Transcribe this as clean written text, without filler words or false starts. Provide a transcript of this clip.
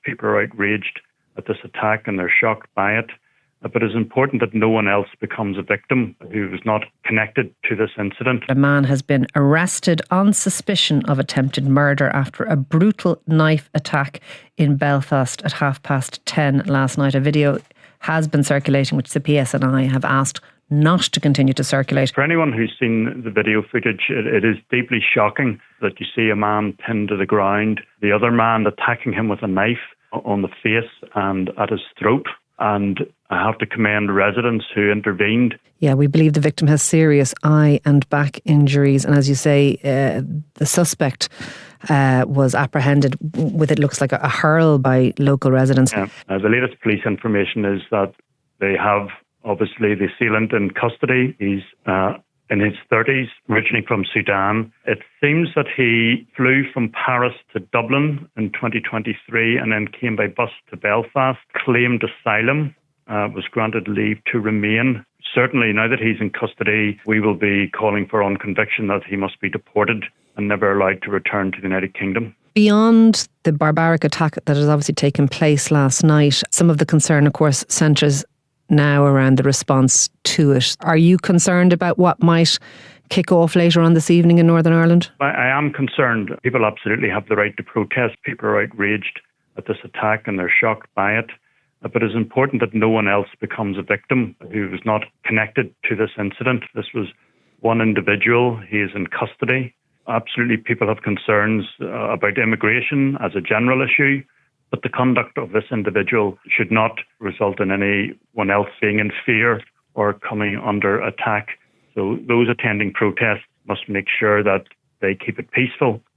People are outraged at this attack and they're shocked by it. But it's important that no one else becomes a victim who was not connected to this incident. A man has been arrested on suspicion of attempted murder after a brutal knife attack in Belfast at 10:30 last night. A video has been circulating, which the PSNI have asked not to continue to circulate. For anyone who's seen the video footage, it is deeply shocking that you see a man pinned to the ground, the other man attacking him with a knife on the face and at his throat. And I have to commend residents who intervened. Yeah, we believe the victim has serious eye and back injuries. And as you say, the suspect was apprehended with, it looks like, a hurl by local residents. Yeah. The latest police information is that they have, obviously, the assailant in custody. He's in his 30s, originally from Sudan. It seems that he flew from Paris to Dublin in 2023 and then came by bus to Belfast, claimed asylum, was granted leave to remain. Certainly, now that he's in custody, we will be calling for on conviction that he must be deported and never allowed to return to the United Kingdom. Beyond the barbaric attack that has obviously taken place last night, some of the concern, of course, centres now around the response to it. Are you concerned about what might kick off later on this evening in Northern Ireland? I am concerned. People absolutely have the right to protest. People are outraged at this attack and they're shocked by it. But it's important that no one else becomes a victim who was not connected to this incident. This was one individual. He is in custody. Absolutely, people have concerns about immigration as a general issue. But the conduct of this individual should not result in anyone else being in fear or coming under attack. So those attending protests must make sure that they keep it peaceful